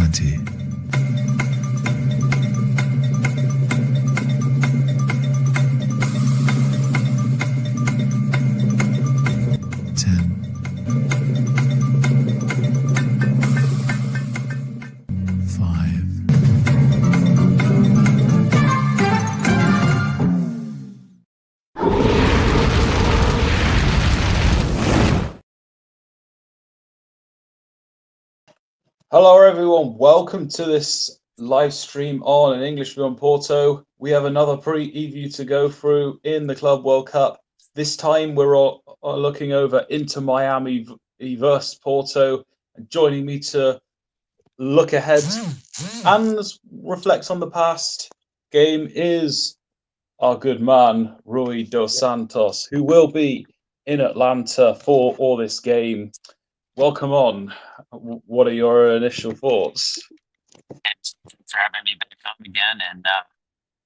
20. 10. 5. Hello, everyone. Welcome to this live stream on an English View on Porto. We have another preview to go through in the Club World Cup. This time we're all looking over Inter Miami versus Porto. And joining me to look ahead and reflect on the past game is our good man, Rui dos Santos, who will be in Atlanta for all this game. Welcome on. What are your initial thoughts? Thanks for having me back on again. And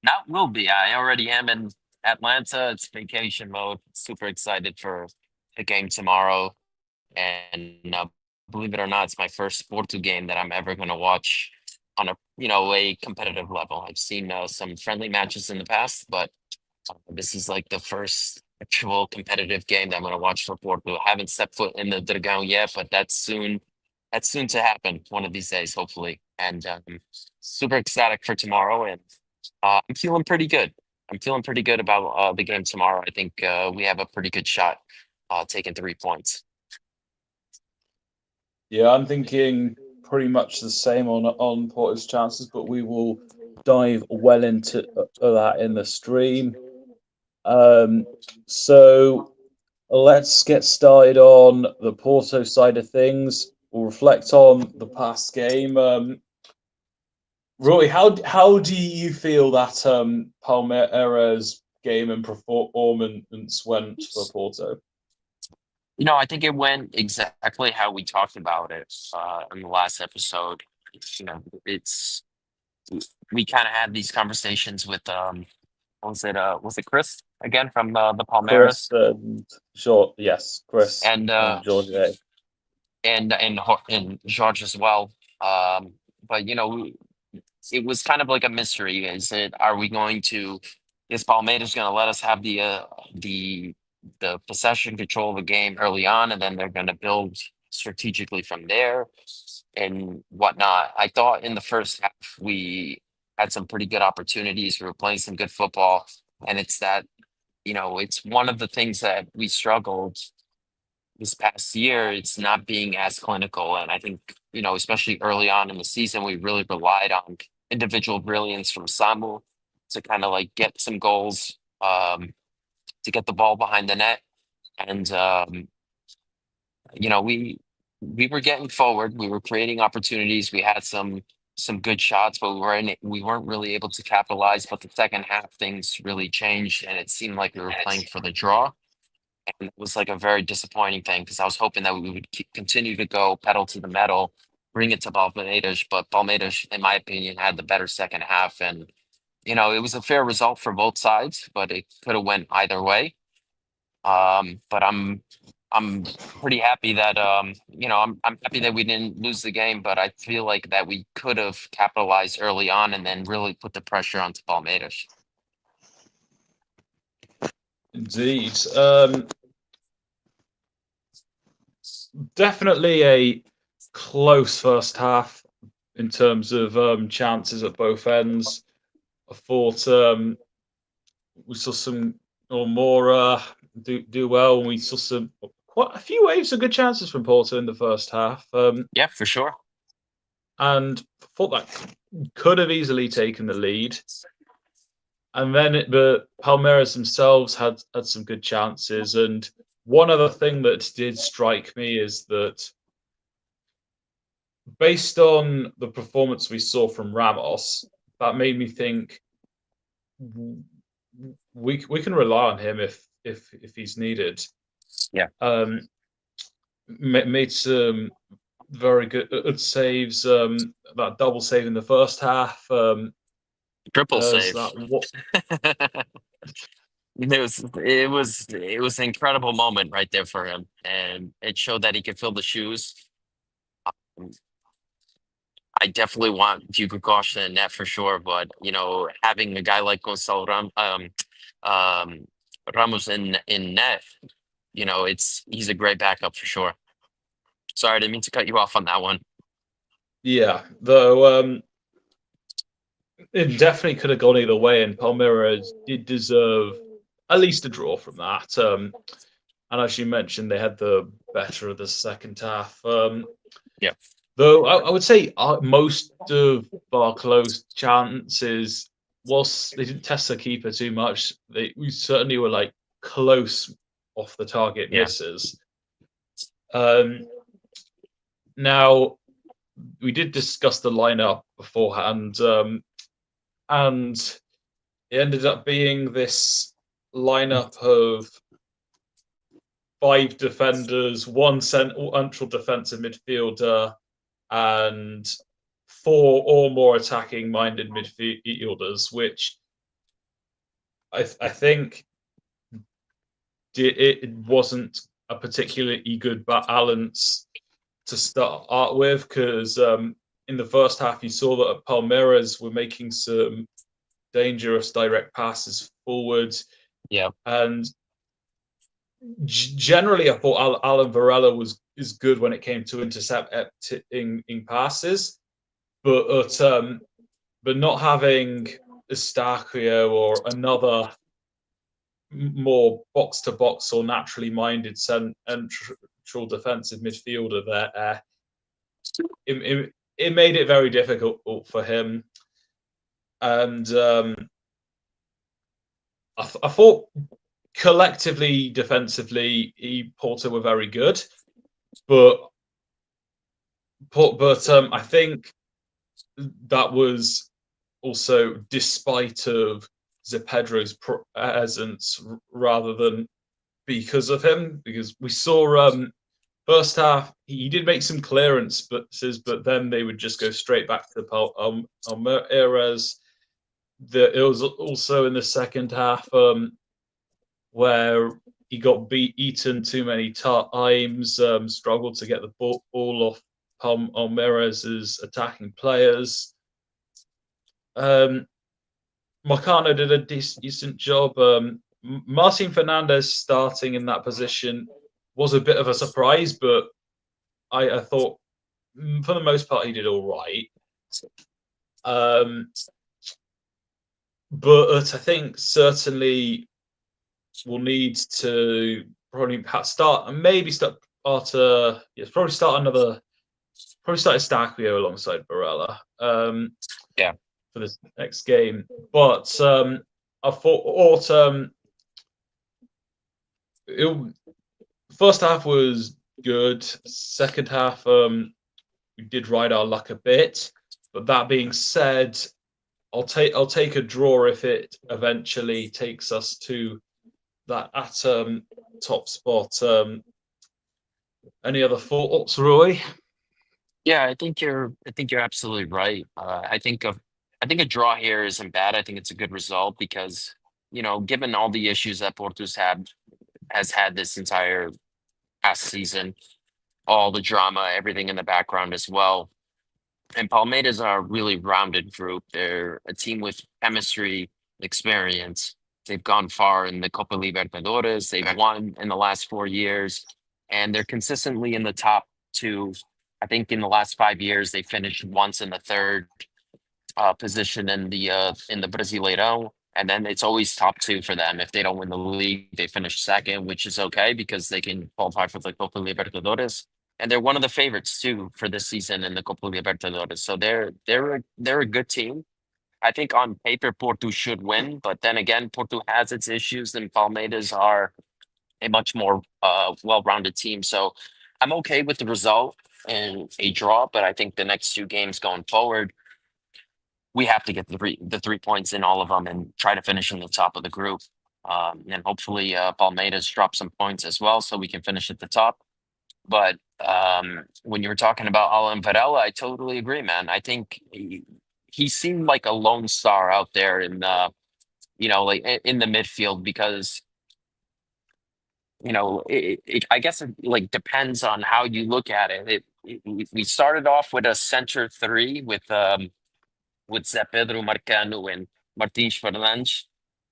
now will be. I already am in Atlanta. It's vacation mode. Super excited for the game tomorrow. And believe it or not, it's my first Porto game that I'm ever going to watch on a competitive level. I've seen some friendly matches in the past, but this is like the first actual competitive game that I'm going to watch for Porto. I haven't stepped foot in the Dragão yet, but that's soon. That's soon to happen one of these days, hopefully. And super ecstatic for tomorrow. And I'm feeling pretty good. I'm feeling pretty good about the game tomorrow. I think we have a pretty good shot taking 3 points. Yeah, I'm thinking pretty much the same on Porto's chances, but we will dive well into that in the stream. So let's get started on the Porto side of things. We'll reflect on the past game. Roy, how do you feel that Palmeiras game and performance went for Porto? I think it went exactly how we talked about it in the last episode. It's we kind of had these conversations with was it Chris again from the Chris Palmeiras and yes, Chris and George. and George as well. But it was kind of like a mystery. Are we going to? Is Palmeiras going to let us have the possession control of the game early on, and then they're going to build strategically from there and whatnot? I thought in the first half we had some pretty good opportunities. We were playing some good football, and it's one of the things that we struggled this past year. It's not being as clinical, and I think especially early on in the season, we really relied on individual brilliance from Samu to kind of like get some goals, to get the ball behind the net, and we were getting forward. We were creating opportunities. We had some good shots, but we weren't really able to capitalize. But the second half, things really changed, and it seemed like we were playing for the draw. And it was like a very disappointing thing because I was hoping that we would continue to go pedal to the metal, bring it to Palmeiras. But Palmeiras, in my opinion, had the better second half, and it was a fair result for both sides, but it could have went either way. But I'm pretty happy that I'm happy that we didn't lose the game, but I feel like that we could have capitalized early on and then really put the pressure onto Palmeiras. Indeed. Definitely a close first half in terms of chances at both ends. I thought we saw some or more do well, and we saw some quite a few waves of good chances from Porto in the first half. Yeah, for sure. And thought that could have easily taken the lead. And then the Palmeiras themselves had some good chances. And one other thing that did strike me is that based on the performance we saw from Ramos, that made me think we can rely on him if he's needed. Yeah. Made some very good saves. That double save in the first half. Triple save. It was an incredible moment right there for him, and it showed that he could fill the shoes. I definitely want Hugo Costa in net for sure, but having a guy like um, Ramos in net, he's a great backup for sure. Sorry, I didn't mean to cut you off on that one. Yeah, though it definitely could have gone either way, and Palmeiras did deserve at least a draw from that. And as you mentioned, they had the better of the second half. Yeah, Though I would say most of our close chances, whilst they didn't test the keeper too much, we certainly were like close off the target yeah, misses. Um, Now we did discuss the lineup beforehand, and it ended up being this lineup of five defenders, one central defensive midfielder, and four or more attacking minded midfielders, which I think it wasn't a particularly good balance to start with, because in the first half you saw that Palmeiras were making some dangerous direct passes forward, yeah, and generally I thought Alan Varela is good when it came to intercepting passes, but not having Eustachio or another more box to box or naturally minded central defensive midfielder there, it made it very difficult for him. And I thought collectively defensively, Porto were very good, but I think that was also despite of Zepedro's presence rather than because of him. Because we saw first half he did make some clearances, but then they would just go straight back to Almeiras. It was also in the second half where he got eaten too many times, struggled to get the ball off Almeiras' attacking players. Marcano did a decent job. Martin Fernandez starting in that position was a bit of a surprise, but I thought for the most part he did all right. But I think certainly we'll need to probably start Eustachio alongside Barella yeah, for this next game. But I thought first half was good. Second half, we did ride our luck a bit. But that being said, I'll take a draw if it eventually takes us to that at top spot. Any other thoughts, Roy? yeah. I think you're absolutely right. I think a draw here isn't bad. I think it's a good result because given all the issues that Porto's has had this entire past season, all the drama, everything in the background as well. And Palmeiras are a really rounded group. They're a team with chemistry, experience. They've gone far in the Copa Libertadores. They've won in the last 4 years, and they're consistently in the top two. I think in the last 5 years, they finished once in the third position in the Brasileirão, and then it's always top two for them. If they don't win the league, they finish second, which is okay because they can qualify for the Copa Libertadores. And they're one of the favorites too for this season in the Copa Libertadores. So they're a good team. I think on paper Porto should win, but then again, Porto has its issues, and Palmeiras are a much more well-rounded team. So I'm okay with the result and a draw, but I think the next two games going forward, we have to get the 3 points in all of them and try to finish in the top of the group. And hopefully Palmeiras drop some points as well so we can finish at the top. But when you were talking about Alan Varela, I totally agree, man. I think he seemed like a lone star out there in like in the midfield because I guess it like depends on how you look at it. we started off with a center three with Zé Pedro Marcano and Martins Fernandes,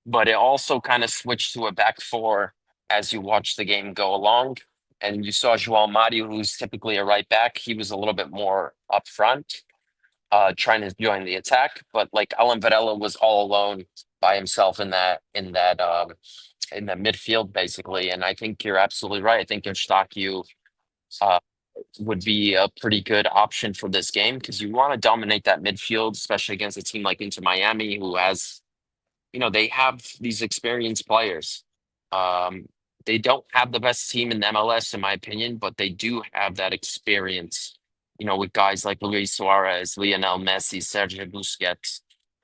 but it also kind of switched to a back four as you watch the game go along. And you saw João Mario, who's typically a right back, he was a little bit more up front, trying to join the attack. But like Alan Varela was all alone by himself in the midfield basically. And I think you're absolutely right. I think Eustáquio uh, would be a pretty good option for this game because you want to dominate that midfield, especially against a team like Inter Miami, who has, they have these experienced players. Um, they don't have the best team in the MLS, in my opinion, but they do have that experience, with guys like Luis Suarez, Lionel Messi, Sergio Busquets.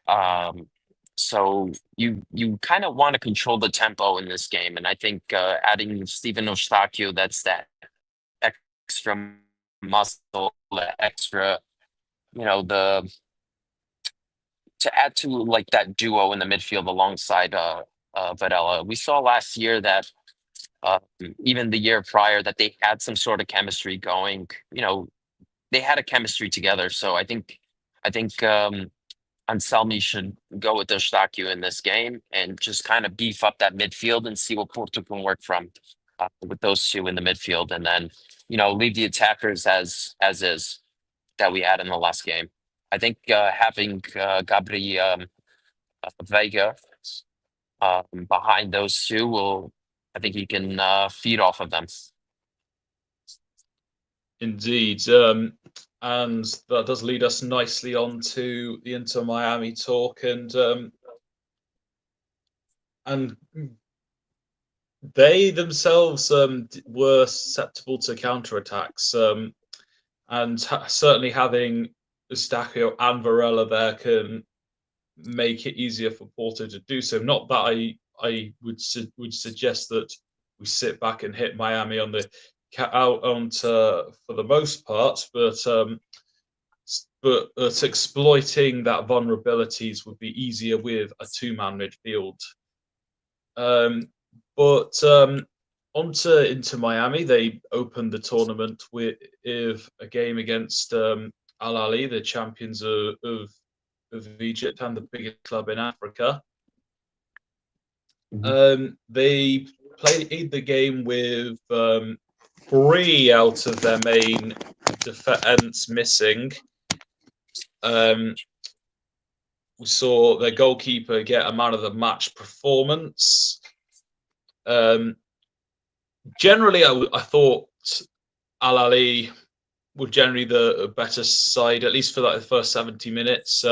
Um, so you kind of want to control the tempo in this game, and I think adding Steven Eustáquio, that's that extra muscle, the extra, the to add to like that duo in the midfield alongside Varela. We saw last year that uh, even the year prior that they had some sort of chemistry going. They had a chemistry together. So I think Anselmi should go with Eustáquio in this game and just kind of beef up that midfield and see what Porto can work from with those two in the midfield, and then leave the attackers as is that we had in the last game. I think having Gabri Vega behind those two will, I think he can feed off of them. Indeed. And that does lead us nicely on to the Inter Miami talk, and they themselves were susceptible to counterattacks, and certainly having Eustáquio and Varela there can make it easier for Porto to do so. Not that I would suggest that we sit back and hit Miami on the out onto for the most part, but exploiting that vulnerabilities would be easier with a two-man midfield. But onto Inter Miami, they opened the tournament with a game against Al Ahly, the champions of Egypt and the biggest club in Africa. They played the game with 3 out of their main defense missing. We saw their goalkeeper get a man of the match performance. Generally, I thought Al Ahly were generally the better side, at least for like the first 70 minutes.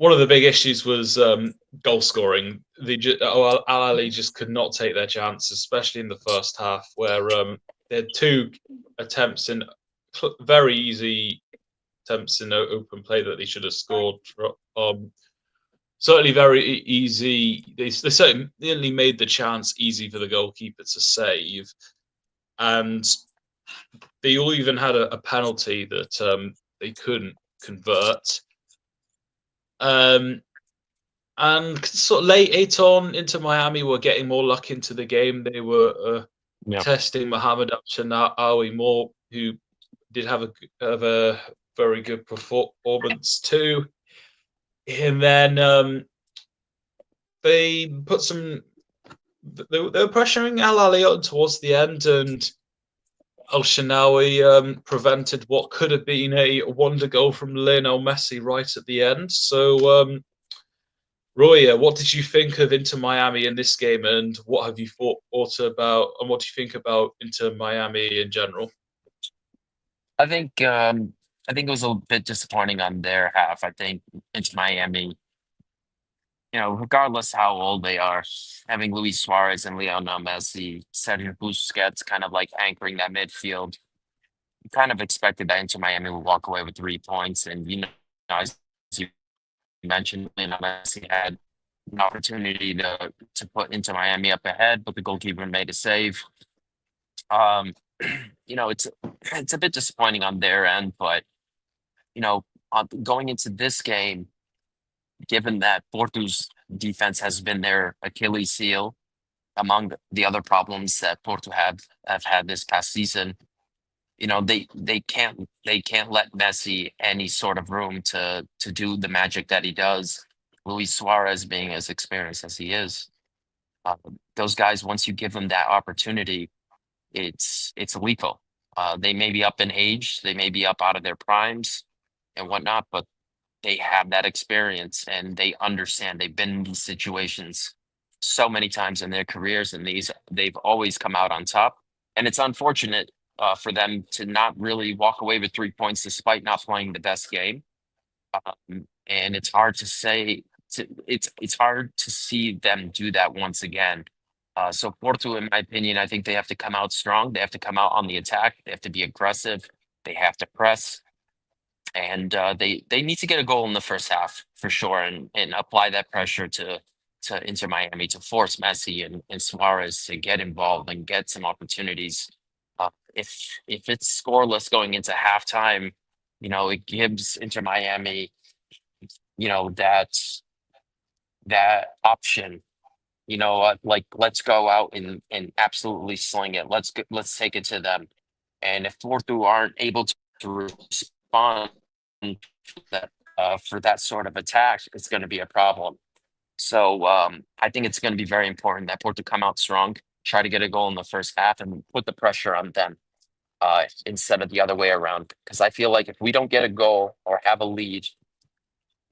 One of the big issues was goal scoring. Al Ahly just could not take their chance, especially in the first half, where they had 2 attempts in very easy attempts in open play that they should have scored. Certainly very easy. They certainly made the chance easy for the goalkeeper to save, and they all even had a penalty that they couldn't convert. And sort of late on into Miami were getting more luck into the game. They were testing Mohamed Al-Shanawi more, who did have a very good performance too. And then they put some. They were pressuring Al Ahly towards the end, and Al-Shanawi prevented what could have been a wonder goal from Lionel Messi right at the end. So, Roy, what did you think of Inter Miami in this game, and what have you thought about, and what do you think about Inter Miami in general? I think it was a bit disappointing on their half. I think Inter Miami, regardless how old they are, having Luis Suarez and Lionel Messi, Sergio Busquets kind of like anchoring that midfield, you kind of expected that Inter Miami would walk away with 3 points. And, as you mentioned, Lionel Messi had an opportunity to put Inter Miami up ahead, but the goalkeeper made a save. It's a bit disappointing on their end, but, going into this game, given that Porto's defense has been their Achilles heel among the other problems that Porto have had this past season, they can't let Messi any sort of room to do the magic that he does. Luis Suarez being as experienced as he is, those guys, once you give them that opportunity, it's lethal. They may be up in age, they may be up out of their primes and whatnot, but they have that experience and they understand. They've been in these situations so many times in their careers, and they've always come out on top. And it's unfortunate for them to not really walk away with 3 points despite not playing the best game. And it's hard to say. It's hard to see them do that once again. So Porto, in my opinion, I think they have to come out strong. They have to come out on the attack. They have to be aggressive. They have to press, and they need to get a goal in the first half for sure, and apply that pressure to Inter Miami to force Messi and Suarez to get involved and get some opportunities. If it's scoreless going into halftime, it gives Inter Miami, that option. Like, let's go out and absolutely sling it. Let's take it to them. And if Porto aren't able to respond for that sort of attack, it's going to be a problem. So I think it's going to be very important that Porto come out strong, try to get a goal in the first half, and put the pressure on them instead of the other way around. Because I feel like if we don't get a goal or have a lead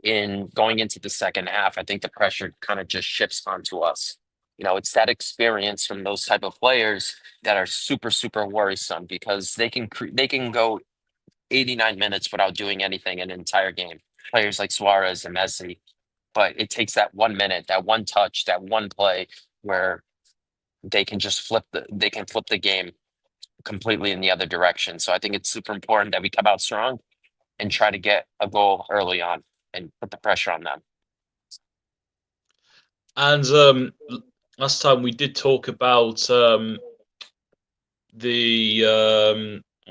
in going into the second half, I think the pressure kind of just shifts onto us. It's that experience from those type of players that are super, super worrisome, because they can go 89 minutes without doing anything an entire game. Players like Suarez and Messi, but it takes that 1 minute, that one touch, that one play where they can flip the game completely in the other direction. So I think it's super important that we come out strong and try to get a goal early on and put the pressure on them. And last time we did talk about what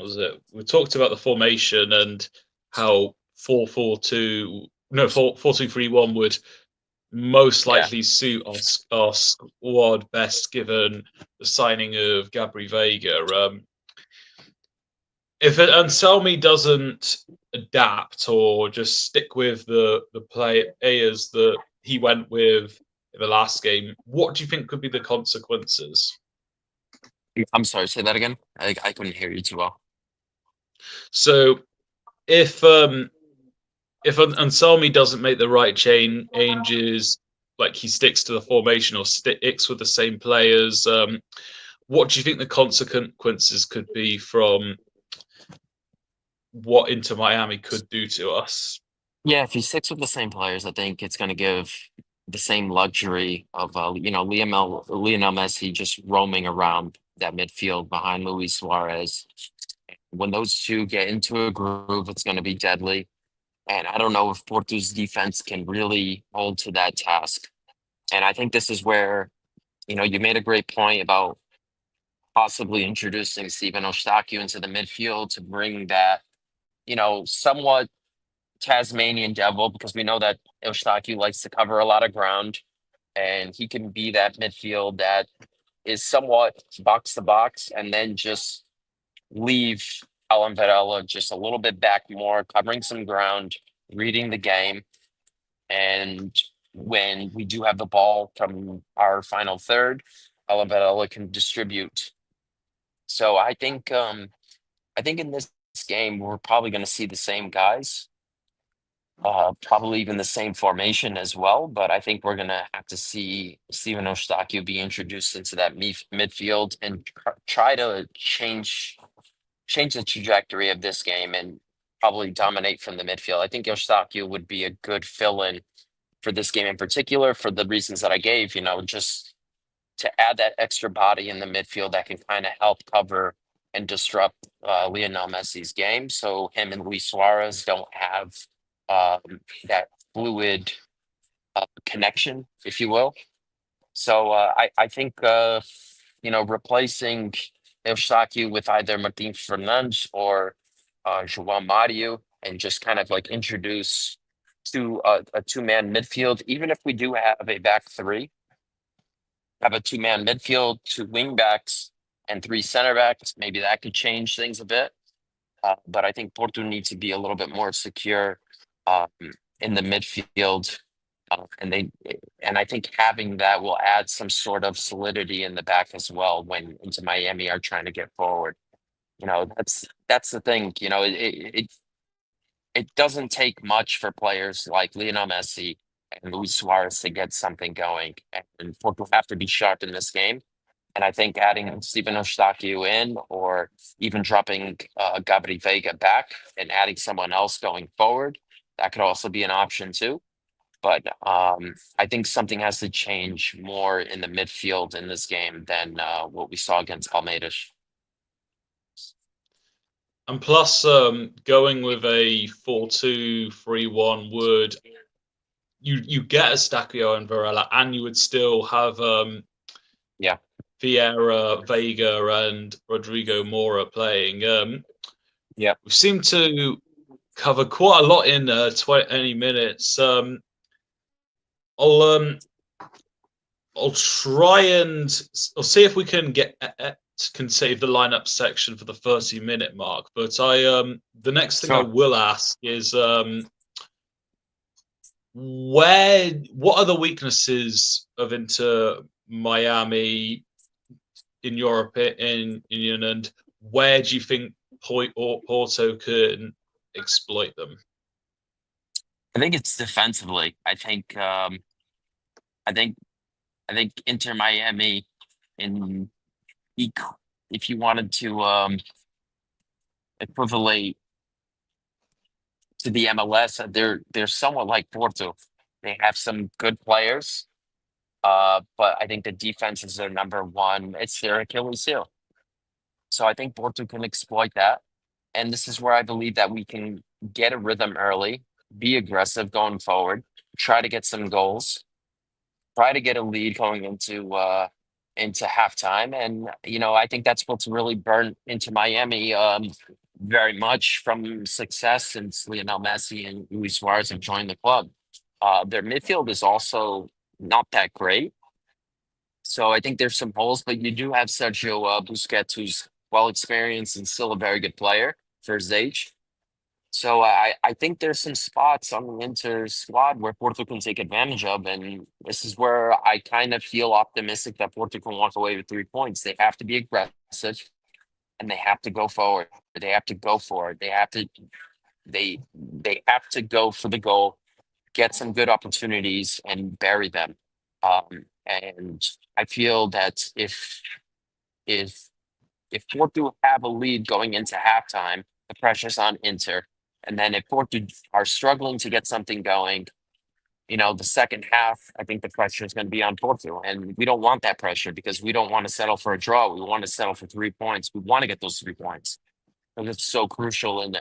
was it? We talked about the formation and how 4-4-2, no, 4-2-3-1 would most Yeah. likely suit our squad best, given the signing of Gabri Vega. If Anselmi doesn't adapt or just stick with the players that he went with in the last game, what do you think could be the consequences? I'm sorry, say that again. I couldn't hear you too well. So if Anselmi doesn't make the right changes, like he sticks to the formation or sticks with the same players, what do you think the consequences could be from what Inter Miami could do to us? Yeah, if he sticks with the same players, I think it's going to give the same luxury of Lionel Messi just roaming around that midfield behind Luis Suarez. When those two get into a groove, it's going to be deadly. And I don't know if Porto's defense can really hold to that task. And I think this is where, you made a great point about possibly introducing Steven Eustáquio into the midfield to bring that, somewhat Tasmanian devil, because we know that Eustáquio likes to cover a lot of ground, and he can be that midfield that is somewhat box to box, and then just leave Alan Varela just a little bit back more, covering some ground, reading the game. And when we do have the ball from our final third, Alan Varela can distribute. So I think in this game we're probably going to see the same guys, probably even the same formation as well. But I think we're going to have to see Steven Eustáquio be introduced into that midfield and try to change the trajectory of this game and probably dominate from the midfield. I think Eustáquio would be a good fill-in for this game in particular, for the reasons that I gave, just to add that extra body in the midfield that can kind of help cover and disrupt Lionel Messi's game. So him and Luis Suarez don't have that fluid connection, if you will. So I think, replacing Eustáquio with either Martin Fernandes or João Mario, and just kind of like introduce to a two-man midfield, even if we do have a back three, have a two-man midfield, two wing backs, and three center backs. Maybe that could change things a bit. but I think Porto needs to be a little bit more secure um, in the midfield. And I think having that will add some sort of solidity in the back as well when into Miami are trying to get forward. That's the thing. It doesn't take much for players like Lionel Messi and Luis Suarez to get something going, and Porto have to be sharp in this game. And I think adding Stephen Eustáquio in, or even dropping Gabri Veiga back and adding someone else going forward, that could also be an option too. But I think something has to change more in the midfield in this game than what we saw against Palmeiras. And plus, going with a 4-2-3-1 would you get Eustáquio and Varela, and you would still have Yeah. Vieira, Vega, and Rodrigo Mora playing. Yeah. We seem to cover quite a lot in 20 minutes. I'll try and I'll see if we can can save the lineup section for the 30-minute mark. But the next thing I Sure. will ask is what are the weaknesses of Inter Miami in your opinion, and where do you think Porto can exploit them? I think it's defensively. I think Inter Miami in if you wanted to equivalent to the MLS, they're somewhat like Porto. They have some good players, but I think the defense is their number one. It's their Achilles heel. So I think Porto can exploit that. And this is where I believe that we can get a rhythm early, be aggressive going forward, try to get some goals, try to get a lead going into halftime. And I think that's what's really burnt into Miami very much from success since Lionel Messi and Luis Suarez have joined the club. Their midfield is also not that great. So I think there's some holes, but you do have Sergio Busquets, who's well experienced and still a very good player for his age. So I think there's some spots on the Inter squad where Porto can take advantage of, and this is where I kind of feel optimistic that Porto can walk away with 3 points. They have to be aggressive, and they have to go forward. They have to go for it. They have to go for the goal, get some good opportunities, and bury them. And I feel that if Porto have a lead going into halftime, the pressure's on Inter. And then if Porto are struggling to get something going, the second half, I think the pressure is going to be on Porto. And we don't want that pressure because we don't want to settle for a draw. We want to settle for 3 points. We want to get those 3 points because it's so crucial in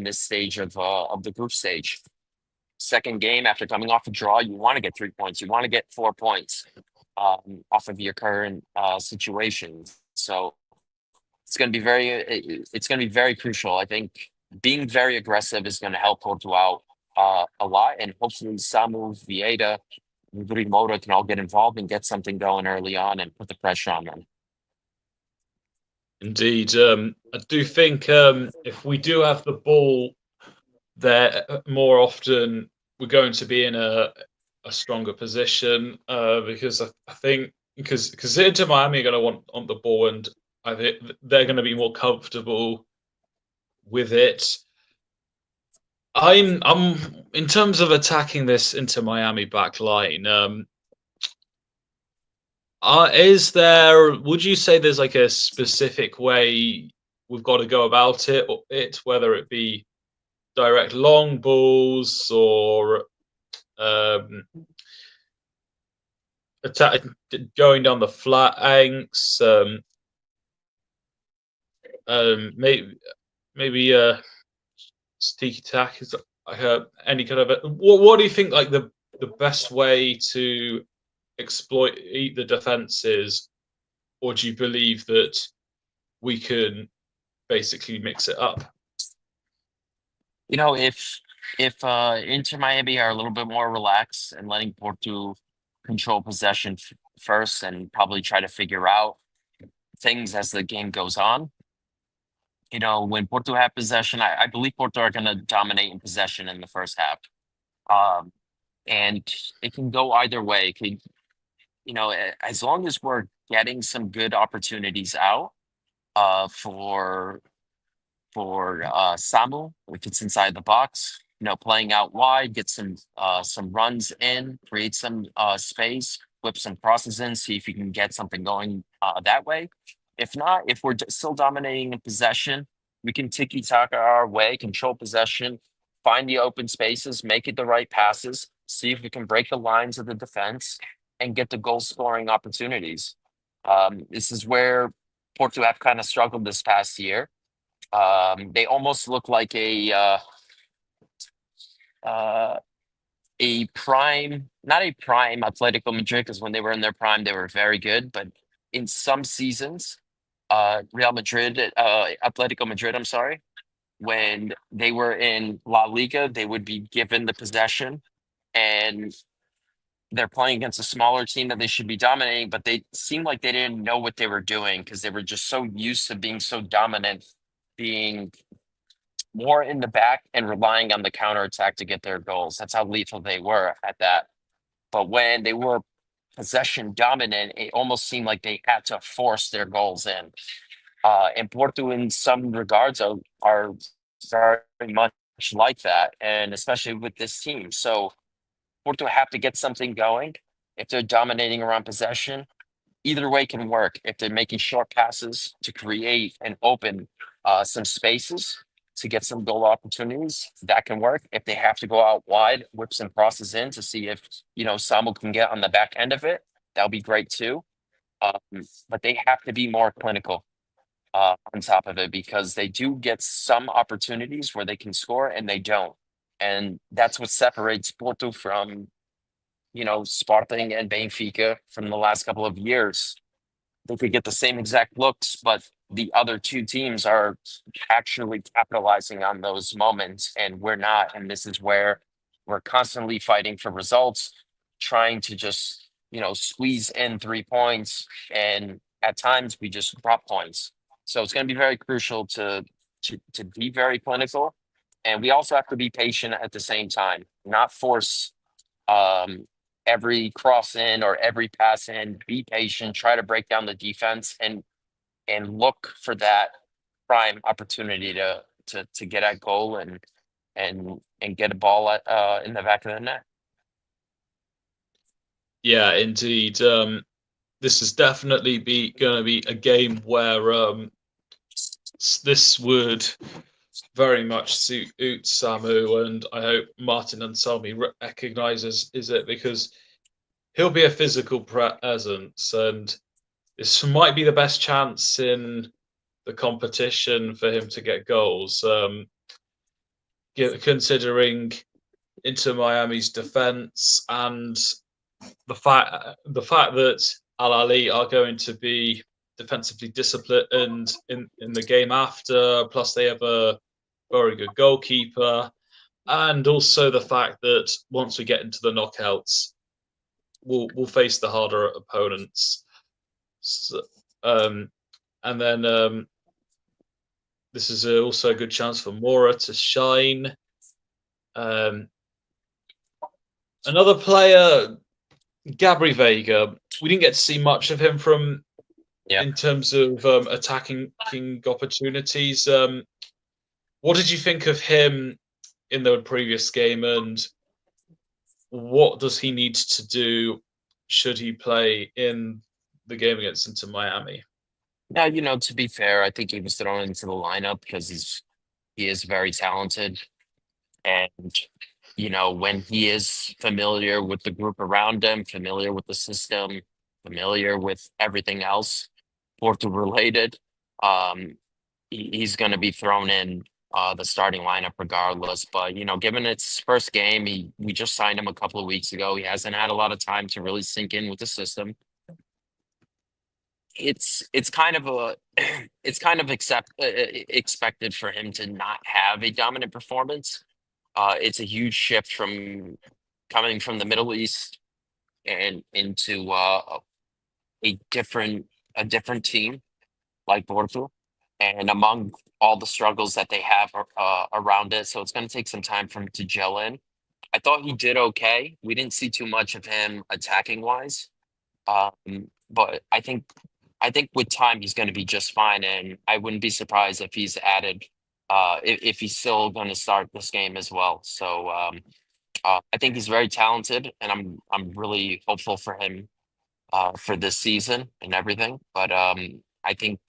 this stage of the group stage. Second game after coming off a draw, you want to get 3 points. You want to get 4 points off of your current situation. So it's going to be very crucial. I think being very aggressive is going to help Porto out a lot, and hopefully Samu, Vieira, Rodrigo Mora can all get involved and get something going early on and put the pressure on them. Indeed, I do think if we do have the ball there more often, we're going to be in a stronger position because I think because Inter Miami are going to want on the ball, and I think they're going to be more comfortable with it. I'm in terms of attacking this Inter Miami back line. Would you say there's like a specific way we've got to go about it, whether it be direct long balls or attack going down the flanks, maybe tiki tack is any kind of what do you think like the best way to exploit the defenses, or do you believe that we can basically mix it up? If Inter Miami are a little bit more relaxed and letting Porto control possession first and probably try to figure out things as the game goes on, when Porto have possession, I believe Porto are going to dominate in possession in the first half. Um, and it can go either way. It could, as long as we're getting some good opportunities out for Samu, if it's inside the box, playing out wide, get some runs in, create some space, whip some crosses in, see if you can get something going that way. If not, if we're still dominating in possession, we can tiki taka our way, control possession, find the open spaces, make it the right passes, see if we can break the lines of the defense and get the goal scoring opportunities. This is where Porto have kind of struggled this past year. They almost look like uh, a prime, not a prime Atletico Madrid, because when they were in their prime, they were very good. But in some seasons, Real Madrid, Atletico Madrid, I'm sorry, when they were in La Liga, they would be given the possession and they're playing against a smaller team that they should be dominating, but they seemed like they didn't know what they were doing because they were just so used to being so dominant, being more in the back and relying on the counterattack to get their goals. That's how lethal they were at that. But when they were possession dominant, it almost seemed like they had to force their goals in. And Porto, in some regards, are very much like that, and especially with this team. So Porto have to get something going. If they're dominating around possession, either way can work. If they're making short passes to create and open some spaces to get some goal opportunities, that can work. If they have to go out wide, whip some crosses in to see if Samu can get on the back end of it, that'll be great too. Um, but they have to be more clinical on top of it because they do get some opportunities where they can score and they don't. And that's what separates Porto from, Sporting and Benfica from the last couple of years. They could get the same exact looks, but the other two teams are actually capitalizing on those moments, and we're not. And this is where we're constantly fighting for results, trying to just, squeeze in 3 points. And at times we just drop points. So it's going to be very crucial to be very clinical. And we also have to be patient at the same time, not force um, every cross in or every pass in. Be patient, try to break down the defense, and look for that prime opportunity to get at goal and get a ball in the back of the net. Yeah, indeed. This is definitely going to be a game where this would very much suit Samu, and I hope Martin Anselmi recognizes it because he'll be a physical presence, and this might be the best chance in the competition for him to get goals. Considering Inter Miami's defense and the fact that Al Ali are going to be defensively disciplined in the game after, plus they have a very good goalkeeper, and also the fact that once we get into the knockouts, we'll face the harder opponents. So, and then this is also a good chance for Mora to shine. Another player, Gabri Vega. We didn't get to see much of him in terms of attacking opportunities. What did you think of him in the previous game, and what does he need to do should he play in the game against Inter Miami? Now, to be fair, I think he was thrown into the lineup because he is very talented. And, when he is familiar with the group around him, familiar with the system, familiar with everything else Porto related, um, he's going to be thrown in the starting lineup regardless. But, given it's first game, we just signed him a couple of weeks ago. He hasn't had a lot of time to really sink in with the system. It's kind of a it's kind of expected for him to not have a dominant performance. It's a huge shift from coming from the Middle East and into a different team like Porto. and among all the struggles that they have around it, so it's going to take some time for him to gel in. I thought he did okay. We didn't see too much of him attacking wise, but I think with time he's going to be just fine, and I wouldn't be surprised if he's added, if he's still going to start this game as well. So I think he's very talented, and I'm really hopeful for him for this season and everything. But I think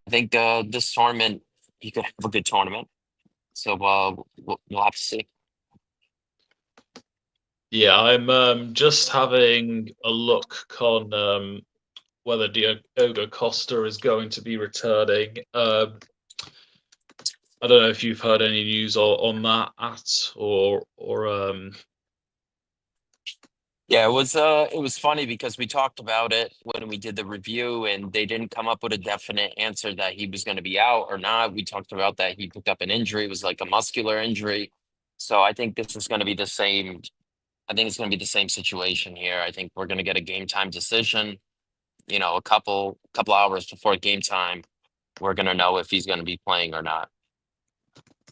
this tournament he could have a good tournament. So we'll have to see. Yeah, I'm just having a look on whether Diogo Costa is going to be returning. I don't know if you've heard any news on that or. Yeah, it was funny because we talked about it when we did the review, and they didn't come up with a definite answer that he was going to be out or not. We talked about that he picked up an injury, it was like a muscular injury. So I think this is going to be the same. I think it's going to be the same situation here. I think we're going to get a game time decision. A couple hours before game time, we're going to know if he's going to be playing or not.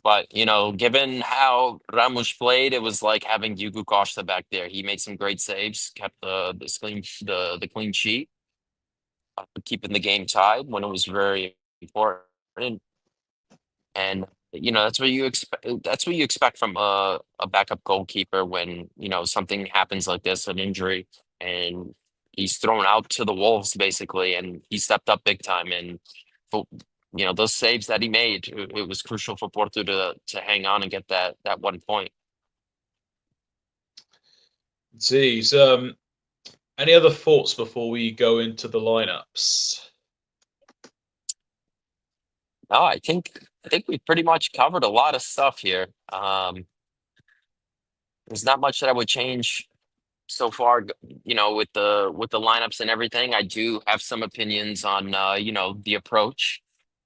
But given how Ramos played, it was like having Diogo Costa back there. He made some great saves, kept the clean sheet, keeping the game tied when it was very important. And that's what you expect. That's what you expect from a backup goalkeeper when something happens like this, an injury, and he's thrown out to the wolves basically, and he stepped up big time. And for, those saves that he made, it was crucial for Porto to hang on and get that 1 point. Geez, any other thoughts before we go into the lineups? No, I think we pretty much covered a lot of stuff here. There's not much that I would change so far, with the lineups and everything. I do have some opinions on the approach.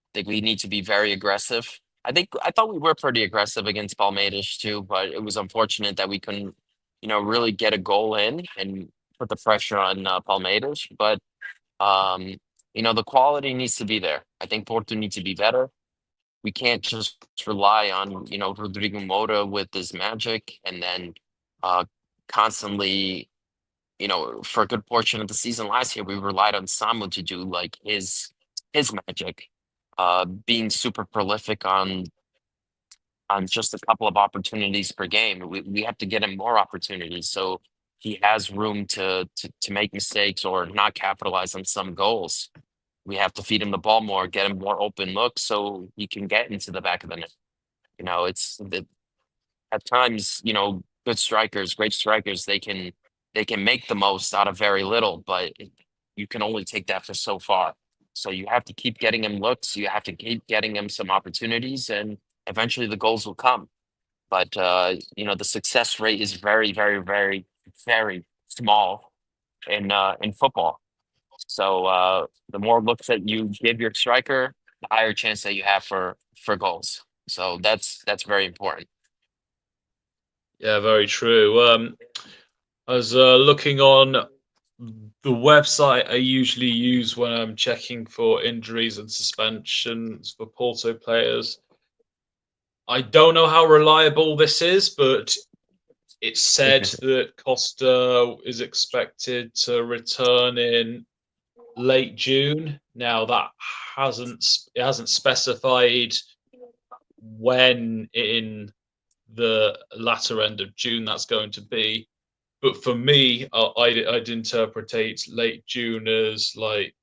I think we need to be very aggressive. I thought we were pretty aggressive against Palmeiras too, but it was unfortunate that we couldn't, really get a goal in and put the pressure on Palmeiras. But the quality needs to be there. I think Porto needs to be better. We can't just rely on Rodrigo Moura with his magic and then uh, constantly for a good portion of the season last year, we relied on Samu to do like his magic, being super prolific on just a couple of opportunities per game. We have to get him more opportunities so he has room to make mistakes or not capitalize on some goals. We have to feed him the ball more, get him more open looks so he can get into the back of the net. It's at times, good strikers, great strikers, they can make the most out of very little, but you can only take that for so far. So you have to keep getting him looks, you have to keep getting him some opportunities, and eventually the goals will come. But the success rate is very, very, very, very small in football. So the more looks that you give your striker, the higher chance that you have for goals. So that's very important. Yeah, very true. I was looking on the website I usually use when I'm checking for injuries and suspensions for Porto players. I don't know how reliable this is, but it said that Costa is expected to return in late June. Now that hasn't specified when in the latter end of June that's going to be. But for me, I'd interpret late June as like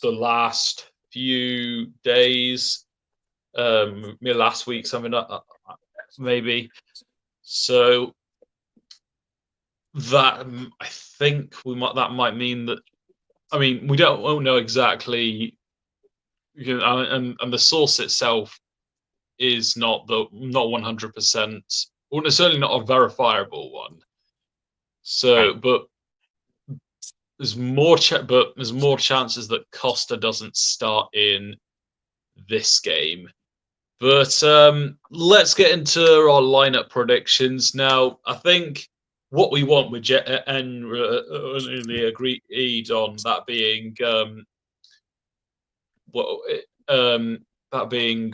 the last few days, maybe last week, something maybe. So that I think that might mean that. I mean, we won't know exactly, and the source itself is not 100%, or certainly not a verifiable one. So, Right. but there's more chances that Costa doesn't start in this game. But let's get into our lineup predictions now. I think what we want with and agreed on that being that being,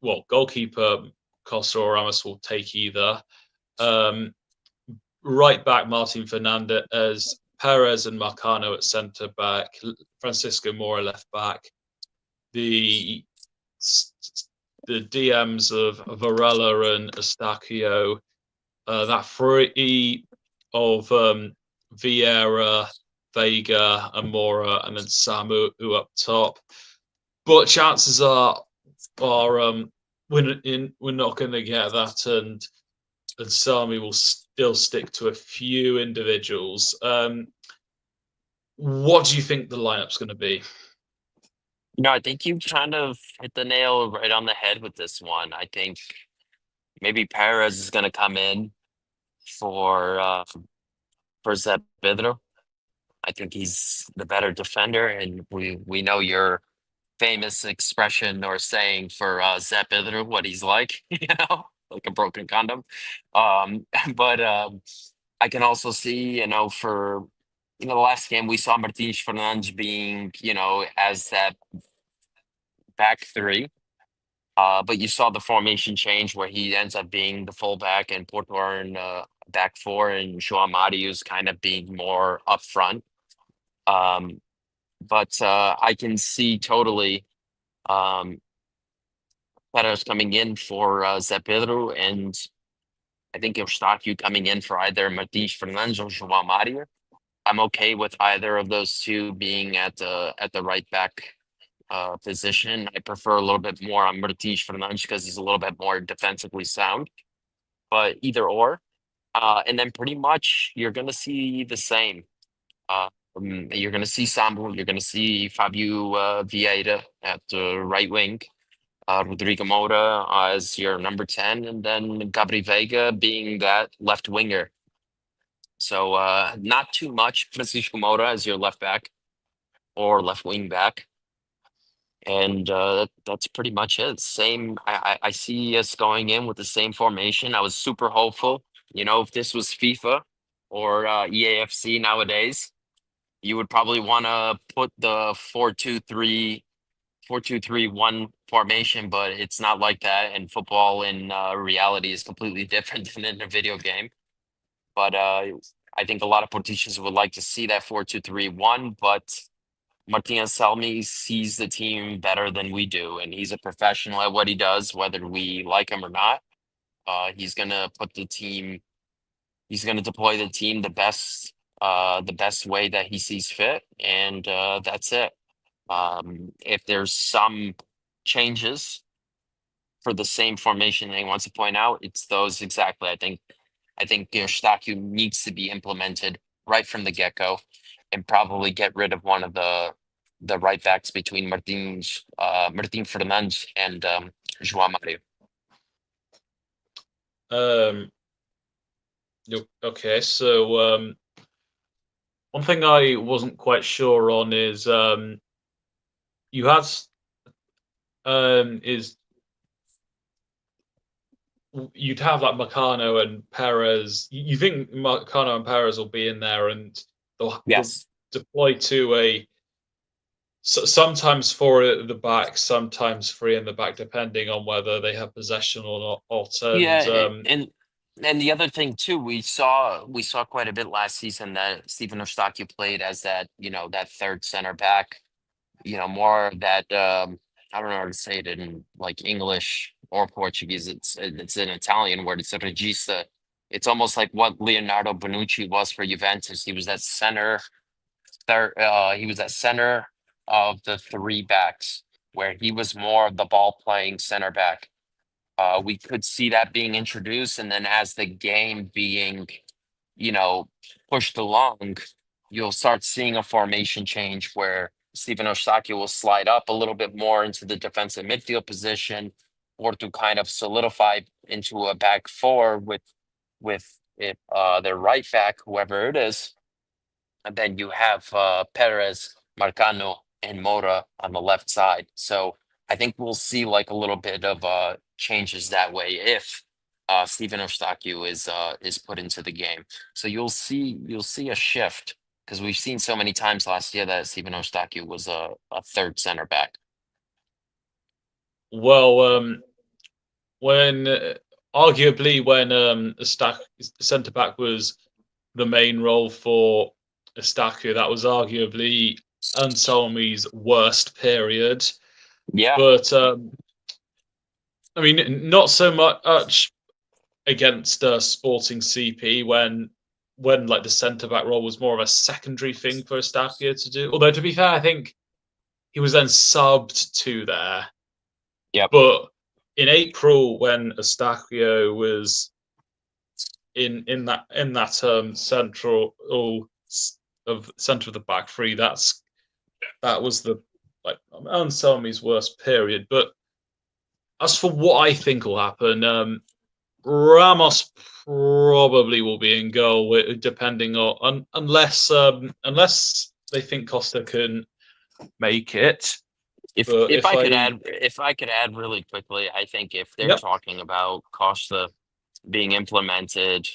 well, goalkeeper Costa or Ramos will take either. Um, right back Martin Fernandez, Perez and Marcano at centre back, Francisco Mora left back. The DMs of Varela and Estacio, that three of Vieira, Vega, and Mora, and then Samu who up top. But chances are we're not going to get that, and Sami will still stick to a few individuals. What do you think the lineup's going to be? I think you kind of hit the nail right on the head with this one. I think maybe Perez is going to come in for Zé Pedro. I think he's the better defender, and we know your famous expression or saying for Zé Pedro, what he's like, like a broken condom. But I can also see, for the last game we saw Martins Fernandes being, as that back three. But you saw the formation change where he ends up being the fullback and Porto are in back four and João Marius kind of being more up front. But I can see totally Perez coming in for Zé Pedro, and I think Eustáquio coming in for either Martins Fernandes or João Mario. I'm okay with either of those two being at the right back position. I prefer a little bit more on Martins Fernandes because he's a little bit more defensively sound. But either or, and then pretty much you're gonna see the same. You're gonna see Sambo, you're gonna see Fabio Vieira at the right wing, Rodrigo Moura as your number 10, and then Gabri Veiga being that left winger. So not too much Francisco Moura as your left back or left wing back. And that's pretty much it. Same, I see us going in with the same formation. I was super hopeful. If this was FIFA or EAFC nowadays, you would probably want to put the 4-2-3-1 formation, but it's not like that. And football in reality is completely different than in a video game. But I think a lot of politicians would like to see that 4-2-3-1, but Martin Salmi sees the team better than we do, and he's a professional at what he does, whether we like him or not. He's gonna put the team. He's gonna deploy the team the best way that he sees fit, and that's it. If there's some changes for the same formation that he wants to point out, it's those exactly. I think Eustáquio needs to be implemented right from the get-go, and probably get rid of one of the right backs between Martin Fernandes and João Mario. Okay, so one thing I wasn't quite sure on is you had is you'd have like Marcano and Perez. You think Marcano and Perez will be in there, and they'll Yes. deploy to sometimes four at the back, sometimes three in the back, depending on whether they have possession or not. Yeah, and the other thing too, we saw quite a bit last season that Steven Eustáquio played as that third center back, more that I don't know how to say it in like English or Portuguese. It's an Italian word. It's a regista. It's almost like what Leonardo Bonucci was for Juventus. He was that center third. He was that center of the three backs, where he was more of the ball playing center back. We could see that being introduced, and then as the game being, pushed along, you'll start seeing a formation change where Steven Eustáquio will slide up a little bit more into the defensive midfield position, or to kind of solidify into a back four with their right back, whoever it is, and then you have Perez, Marcano, and Mora on the left side. So I think we'll see like a little bit of changes that way if Steven Eustáquio is put into the game. So you'll see a shift, because we've seen so many times last year that Steven Eustáquio was a third center back. Well, when arguably when a centre back was the main role for Eustáquio, that was arguably Anselmi's worst period. Yeah, But I mean, not so much against Sporting CP when like the centre back role was more of a secondary thing for Eustáquio to do. Although to be fair, I think he was then subbed to there. yep. But in April, when Eustáquio was in that central of center of the back three, that was the like Anselmi's worst period. But as for what I think will happen, Ramos probably will be in goal, depending on unless they think Costa can make it. But If I could add really quickly, I think if they're yep, talking about Costa being implemented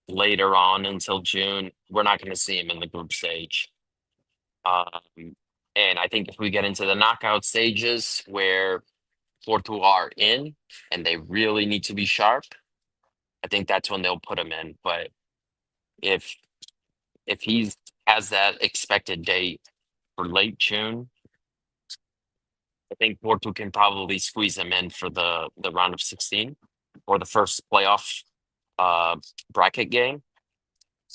later on until June, we're not going to see him in the group stage. And I think if we get into the knockout stages where Porto are in and they really need to be sharp, I think that's when they'll put him in. But if he has that expected date for late June, I think Porto can probably squeeze him in for the round of 16 or the first playoff bracket game.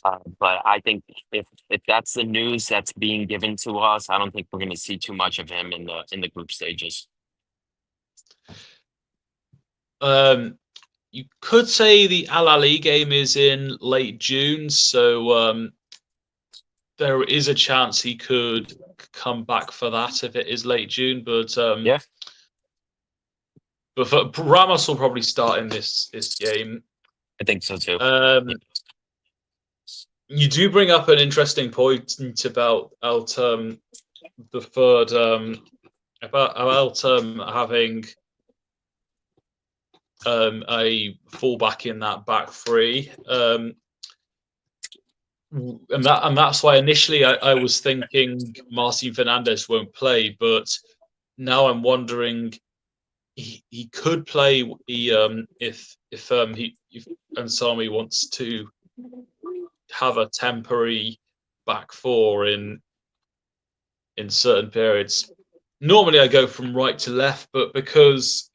But I think if that's the news that's being given to us, I don't think we're going to see too much of him in the group stages. you could say the Al Ali game is in late June, so there is a chance he could come back for that if it is late June. But Yeah, Ramos will probably start in this game. I think so too. You do bring up an interesting point about the third about having a fullback in that back three, and that's why initially I was thinking Marcin Fernandes won't play, but now I'm wondering he could play if Ansami wants to have a temporary back four in certain periods. Normally I go from right to left, but because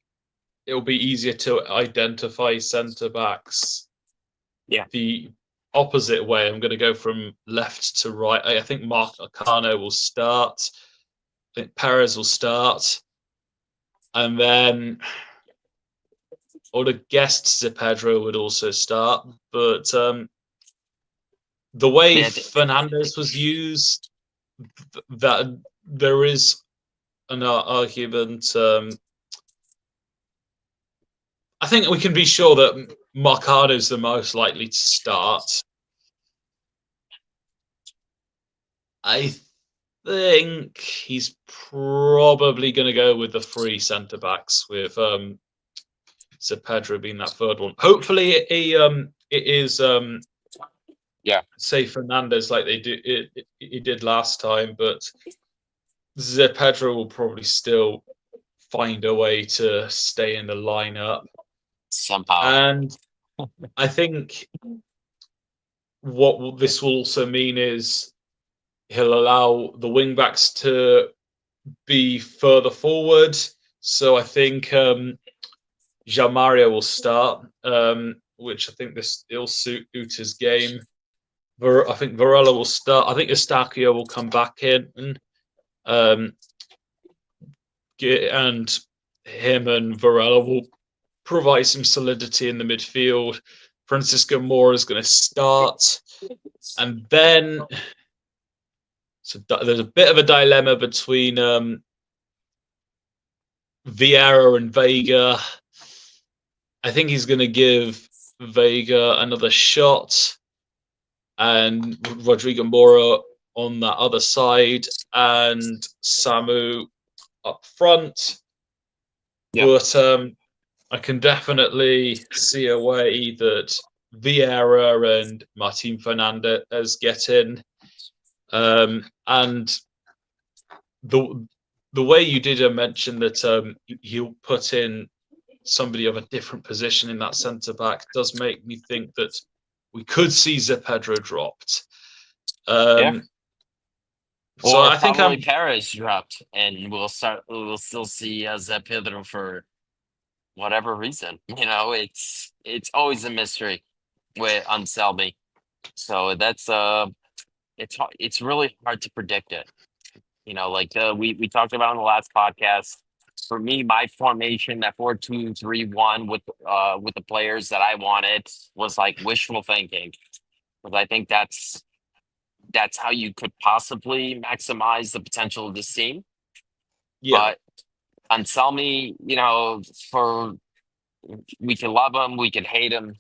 it'll be easier to identify centre backs the opposite way, I'm going to go from left to right. I think Mark Acano will start. I think Perez will start. And then I would have guessed Pedro would also start. But the way Fernandes was used, that there is an argument. I think we can be sure that Marcado is the most likely to start. I think he's probably going to go with the three centre backs, with Pedro being that third one. Hopefully, it is say Fernandes like he did last time, but Pedro will probably still find a way to stay in the lineup somehow. And I think what this will also mean is he'll allow the wing backs to be further forward. So I think Jean Mario will start, which I think it'll suit his game. I think Varela will start. I think Eustáquio will come back in, and him and Varela will provide some solidity in the midfield. Francisco Moura is going to start, and then there's a bit of a dilemma between Vieira and Vega. I think he's going to give Vega another shot, and Rodrigo Moura on that other side, and Samu up front. Yep. But I can definitely see a way that Vieira and Martin Fernandes get in, and the way you did mention that he'll put in somebody of a different position in that centre back does make me think that we could see Pedro dropped. Yeah. So Or I think probably Paris dropped, and we'll still see Zé Pedro for whatever reason. It's always a mystery with Anselmi. So it's really hard to predict it. Like we talked about in the last podcast. For me, my formation, that 4-2-3-1 with the players that I wanted was like wishful thinking. Because I think that's how you could possibly maximize the potential of this team. yeah, But Anselmi, for we can love him, we can hate him.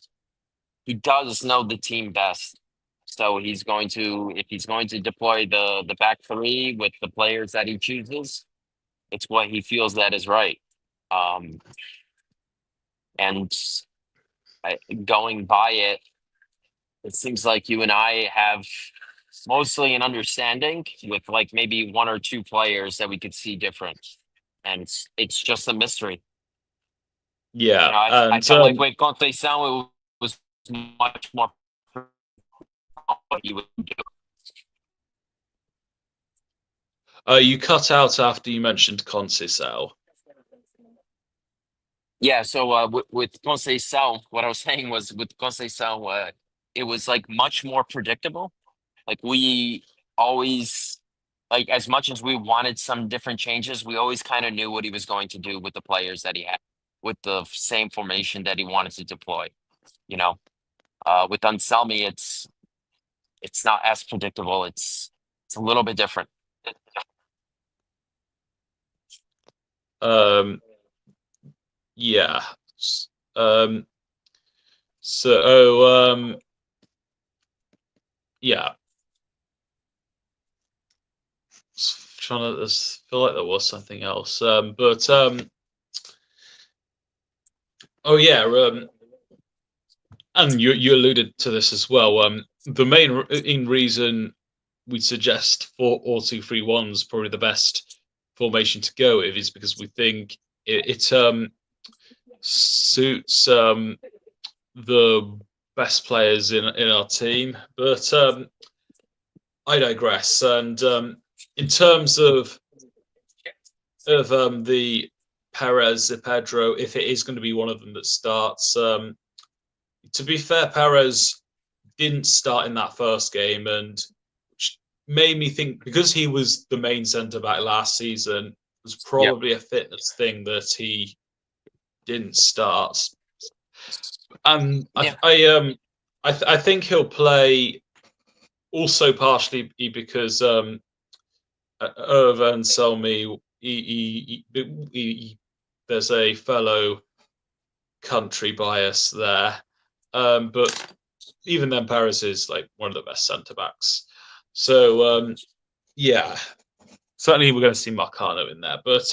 He does know the team best. So if he's going to deploy the back three with the players that he chooses, it's what he feels that is right. Um, and going by it, it seems like you and I have mostly an understanding with like maybe one or two players that we could see different. And it's just a mystery. yeah, I and felt like with Conte Sound, it was much more what he would do. you cut out after you mentioned Conceição. Yeah, so with Conceição, what I was saying was with Conceição, it was like much more predictable. Like we always, like as much as we wanted some different changes, we always kind of knew what he was going to do with the players that he had, with the same formation that he wanted to deploy. With Anselmi, it's not as predictable. It's a little bit different. Yeah. So yeah. Trying to feel like there was something else. But oh yeah. And you alluded to this as well. The main reason we suggest 4-2-3-1 is probably the best formation to go with is because we think it suits the best players in our team. But I digress. And in terms of the Perez, Pedro, if it is going to be one of them that starts, to be fair, Perez didn't start in that first game, and made me think because he was the main centre back last season, it was probably a fitness thing that he didn't start. And Yeah. I think he'll play also partially because Irva and Selmy, there's a fellow country bias there. But even then, Paris is like one of the best centre backs. So yeah, certainly we're going to see Marcano in there. But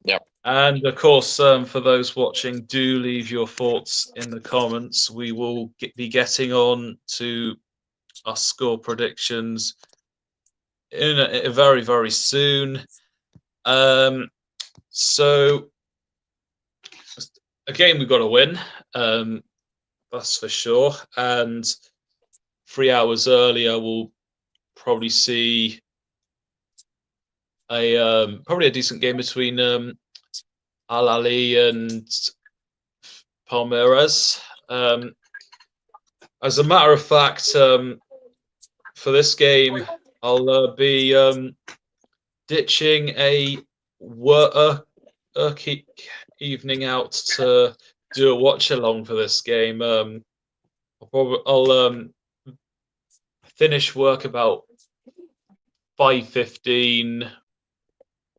Yeah. and of course, for those watching, do leave your thoughts in the comments. We will be getting on to our score predictions in a very, very soon. So again, we've got to win. That's for sure. And 3 hours earlier, we'll probably see probably a decent game between Al Ali and Palmeiras. As a matter of fact, for this game, I'll be ditching a work evening out to do a watch along for this game. I'll finish work about 5:15.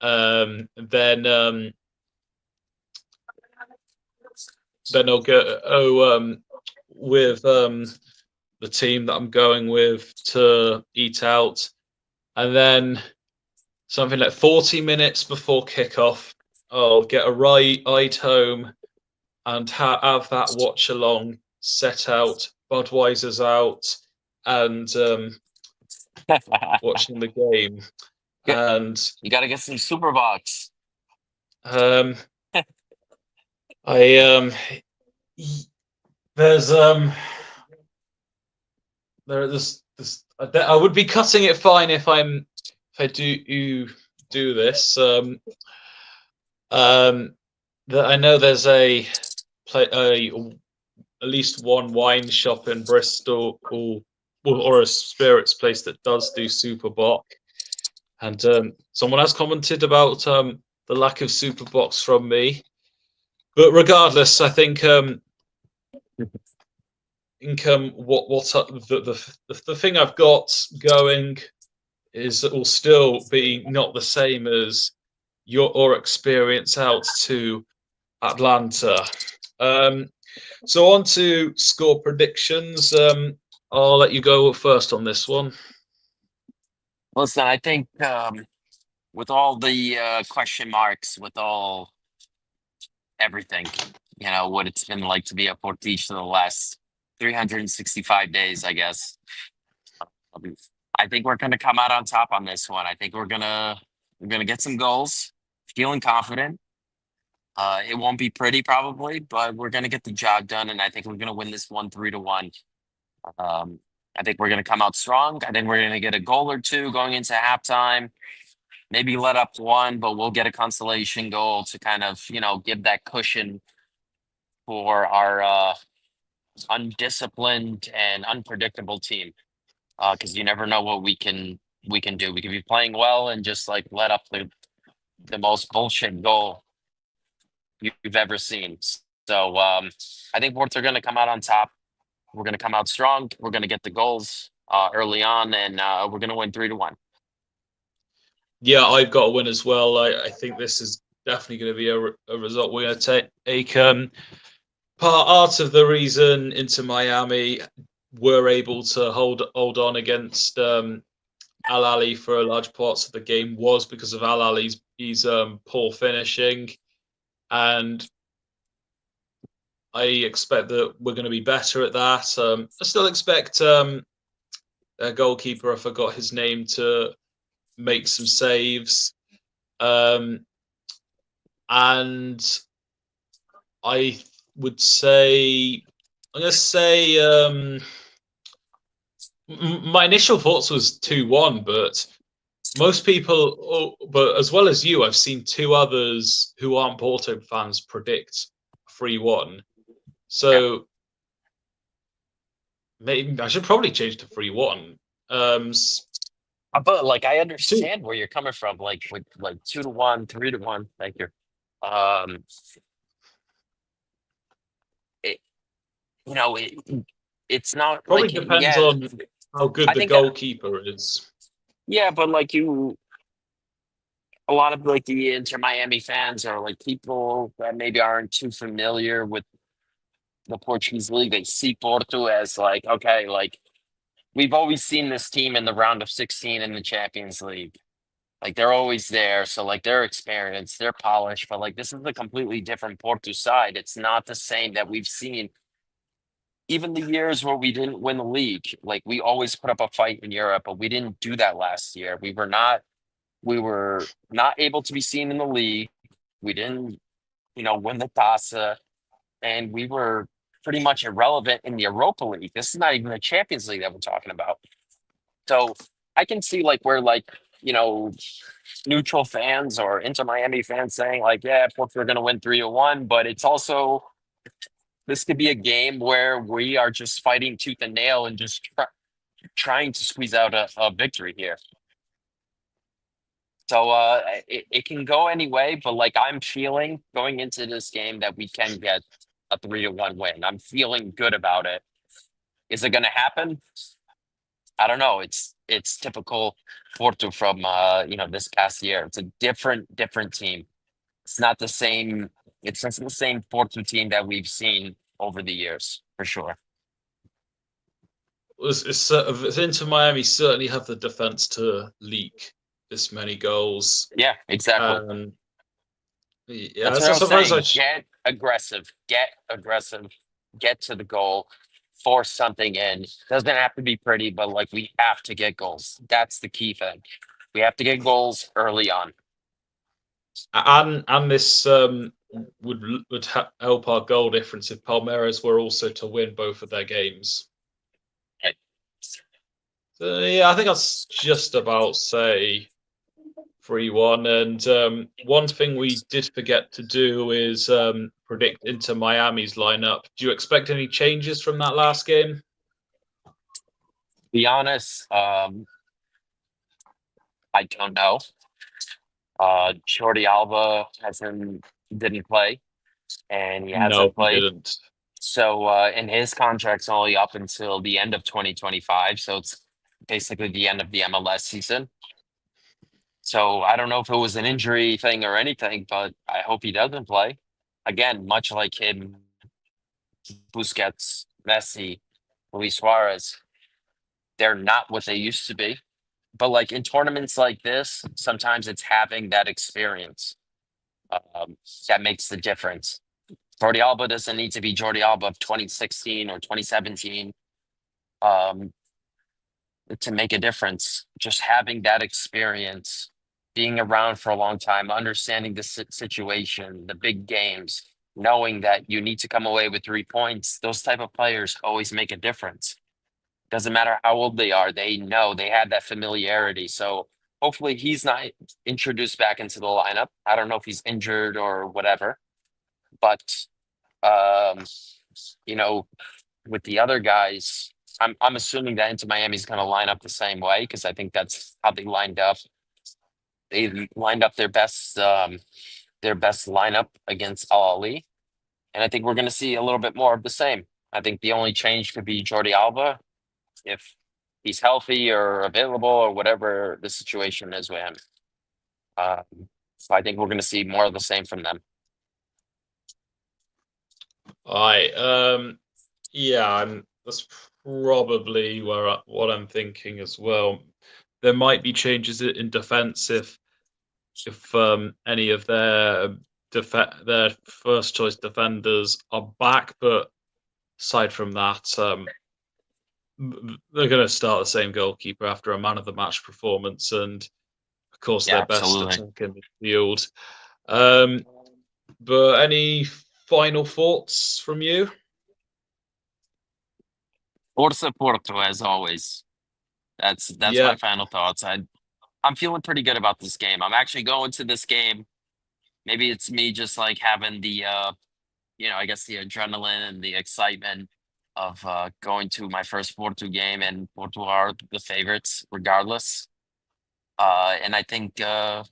Then I'll go with the team that I'm going with to eat out, and then something like 40 minutes before kickoff, I'll get a ride home and have that watch along set out, Budweiser's out, and watching the game. and You got to get some super box. um, I there's there's I would be cutting it fine if I do this. That I know there's at least one wine shop in Bristol or a spirits place that does do super bock. And someone has commented about the lack of super box from me. But regardless, I think the thing I've got going is it will still be not the same as your experience out to Atlanta. So on to score predictions. I'll let you go first on this one. Listen, I think with all the question marks, with all everything, what it's been like to be a Portish for the last 365 days, I guess. Um, I think we're gonna come out on top on this one. I think we're gonna get some goals, feeling confident. It won't be pretty probably, but we're gonna get the job done, and I think we're gonna win this one 3-1. Um, I think we're gonna come out strong. I think we're gonna get a goal or two going into halftime. Maybe let up one, but we'll get a consolation goal to kind of, give that cushion for our undisciplined and unpredictable team. Because you never know what we can do. We could be playing well and just like let up the most bullshit goal you've ever seen. So I think Porto are going to come out on top. We're going to come out strong. We're going to get the goals early on, and we're going to win 3-1. Yeah, I've got a win as well. I think this is definitely going to be a result we're going to take. Part of the reason Inter Miami were able to hold on against Al Ahly for large parts of the game was because of Al Ahly's poor finishing, and I expect that we're going to be better at that. I still expect a goalkeeper, I forgot his name, to make some saves. And I would say, I'm going to say, my initial thoughts was 2-1, but most people, but as well as you, I've seen two others who aren't Porto fans predict 3-1. So maybe I should probably change to 3-1. But like I Two. understand where you're coming from, like with like 2-1, 3-1. Thank you. Um, it, it's not Probably like depends yeah. on how good I the think goalkeeper is. yeah, but like a lot of like the Inter Miami fans are like people that maybe aren't too familiar with the Portuguese league. They see Porto as like okay, like we've always seen this team in the round of 16 in the Champions League. Like they're always there. So like their experience, their polish, but like this is a completely different Porto side. It's not the same that we've seen even the years where we didn't win the league. Like we always put up a fight in Europe, but we didn't do that last year. We were not able to be seen in the league. We didn't, win the Taça, and we were pretty much irrelevant in the Europa League. This is not even the Champions League that we're talking about. So I can see like where like, you know, neutral fans or Inter Miami fans saying like, yeah, we're going to win 3-1, but it's also this could be a game where we are just fighting tooth and nail and just trying to squeeze out a victory here. So it can go any way, but like I'm feeling going into this game that we can get a 3-1 win. I'm feeling good about it. Is it going to happen? I don't know. It's typical Porto from this past year. It's a different team. It's not the same. It's not the same Porto team that we've seen over the years for sure. Inter Miami certainly have the defense to leak this many goals. Yeah, exactly. Yeah, That's I what I'm suppose saying. Get aggressive. Get aggressive. Get to the goal. Force something in. Doesn't have to be pretty, but like we have to get goals. That's the key thing. We have to get goals early on. And this would help our goal difference if Palmeiras were also to win both of their games. Right. So, yeah, I think that's just about say 3-1. And one thing we did forget to do is predict Inter Miami's lineup. Do you expect any changes from that last game? Be honest, I don't know. Jordi Alba didn't play, and he No, hasn't he played. didn't. So, and his contract's only up until the end of 2025. So it's basically the end of the MLS season. So I don't know if it was an injury thing or anything, but I hope he doesn't play. Again, much like him, Busquets, Messi, Luis Suarez, they're not what they used to be. But like in tournaments like this, sometimes it's having that experience that makes the difference. Jordi Alba doesn't need to be Jordi Alba of 2016 or 2017 um, to make a difference. Just having that experience, being around for a long time, understanding the situation, the big games, knowing that you need to come away with 3 points, those type of players always make a difference. Doesn't matter how old they are, they know they have that familiarity. So hopefully he's not introduced back into the lineup. I don't know if he's injured or whatever, but um, you know, with the other guys, I'm assuming that Inter Miami's going to line up the same way because I think that's how they lined up. They lined up their best lineup against Al Ali, and I think we're going to see a little bit more of the same. I think the only change could be Jordi Alba if he's healthy or available or whatever the situation is with him. So I think we're going to see more of the same from them. Yeah, that's probably what I'm thinking as well. There might be changes in defense if any of their first choice defenders are back, but aside from that, they're going to start the same goalkeeper after a man of the match performance, and of course Yeah, their best absolutely. attack in the field. Um, but any final thoughts from you? Forza Porto, as always. That's my Yeah, final thoughts. I'm feeling pretty good about this game. I'm actually going to this game. Maybe it's me just like having the I guess the adrenaline and the excitement of going to my first Porto game, and Porto are the favorites regardless. And I think I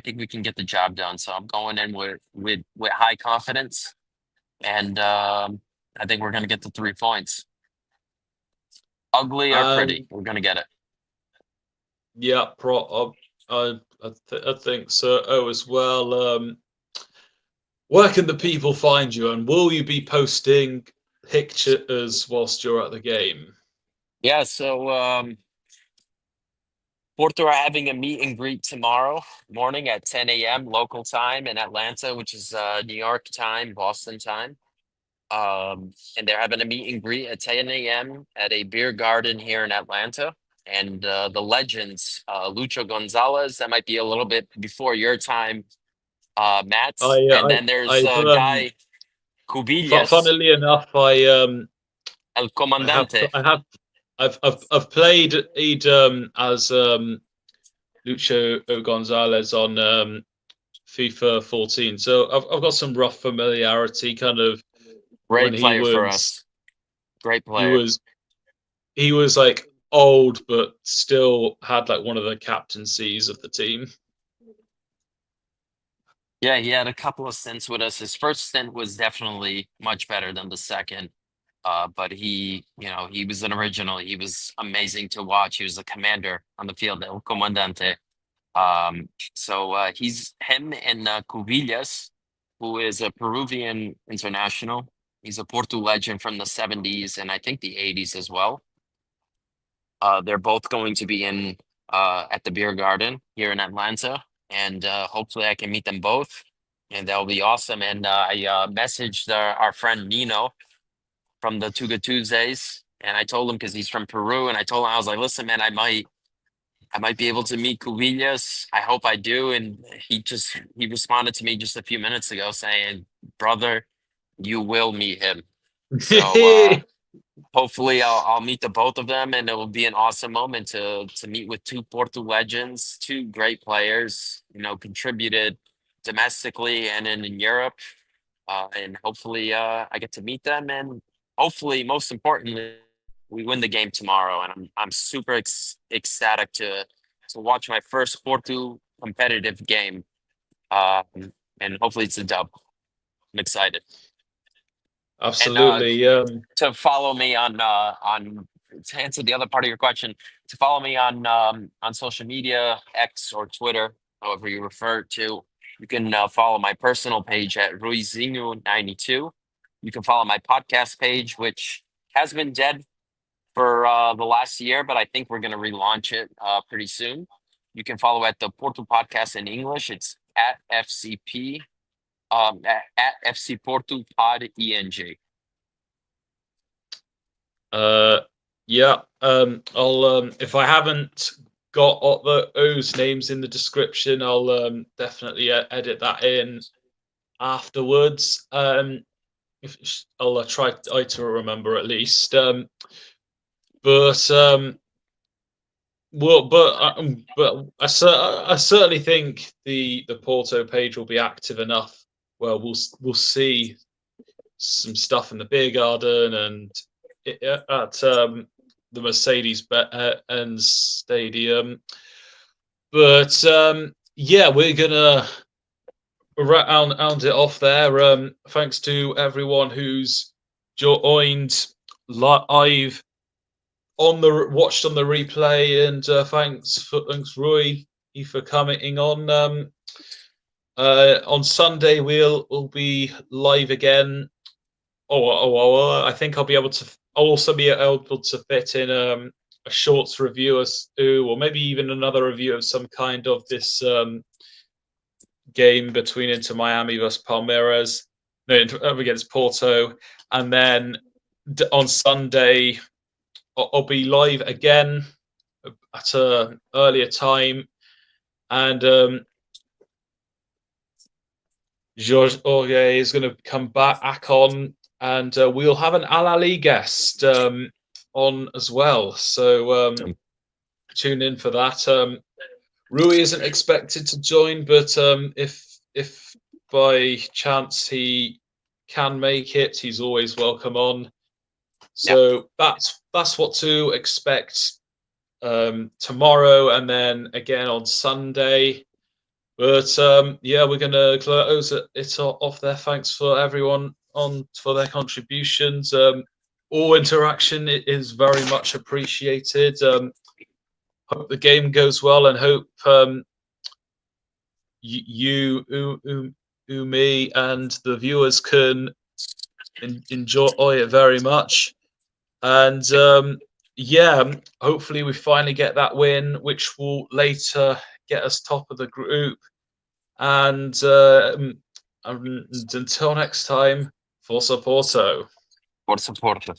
think we can get the job done. So I'm going in with high confidence, and I think we're gonna get the 3 points. Ugly or pretty, um, we're gonna get it. yeah, I think so. Oh, as well. Where can the people find you, and will you be posting pictures whilst you're at the game? Yeah, so Porto are having a meet and greet tomorrow morning at 10 a.m. local time in Atlanta, which is New York time, Boston time. And they're having a meet and greet at 10 a.m. at a beer garden here in Atlanta. And the legends, Lucho Gonzalez, that might be a little bit before your time, Matt. And then there's I've a guy, Cubillas, funnily enough, El Comandante. I've played as Lucho Gonzalez on FIFA 14, so I've got some rough familiarity. Kind of when Great player for us. Great he player. was he was like old, but still had like one of the captaincies of the team. Yeah, he had a couple of stints with us. His first stint was definitely much better than the second. But he was an original. He was amazing to watch. He was a commander on the field, El Comandante. So he's him and Cubillas, who is a Peruvian international. He's a Porto legend from the 70s and I think the 80s as well. They're both going to be in at the beer garden here in Atlanta, and hopefully I can meet them both, and that'll be awesome. And I messaged our friend Nino from the Tuga Tuesdays, and I told him because he's from Peru, and I told him I was like, listen, man, I might be able to meet Cubillas. I hope I do. And he responded to me just a few minutes ago saying, "Brother, you will meet him." So hopefully I'll meet the both of them, and it will be an awesome moment to meet with two Porto legends, two great players, contributed domestically and in Europe. And hopefully I get to meet them, and hopefully, most importantly, we win the game tomorrow. And I'm super ecstatic to watch my first Porto competitive game. And hopefully it's a dub. I'm excited. And Absolutely. to follow me on to answer the other part of your question, to follow me on social media, X or Twitter, however you refer to. You can follow my personal page at Ruizinho92. You can follow my podcast page, which has been dead for the last year, but I think we're going to relaunch it pretty soon. You can follow at the Porto Podcast in English. It's at FCP, at FC Porto Pod ENG. Yeah. I'll if I haven't got all those names in the description, I'll definitely edit that in afterwards. If I'll try to remember at least. But well, but I certainly think the Porto page will be active enough. Well, we'll see some stuff in the beer garden and at the Mercedes-Benz Stadium. But yeah, we're gonna round it off there. Thanks to everyone who's joined live watched on the replay, and thanks Rui for coming on. On Sunday we'll be live again. I think I'll be able to. I'll also be able to fit in a shorts review or maybe even another review of some kind of this game between Inter Miami versus Palmeiras, against Porto, and then on Sunday I'll be live again at an earlier time, and Jorge is going to come back on, and we'll have an Al-Ali guest on as well. So tune in for that. Rui isn't expected to join, but if by chance he can make it, he's always welcome on. So that's what to expect tomorrow, and then again on Sunday. But yeah, we're going to close it off there. Thanks for everyone for their contributions. All interaction is very much appreciated. Hope the game goes well, and hope you, me, and the viewers can enjoy it very much. And yeah, hopefully we finally get that win, which will later get us top of the group. And until next time, Forza Porto. Forza Porto.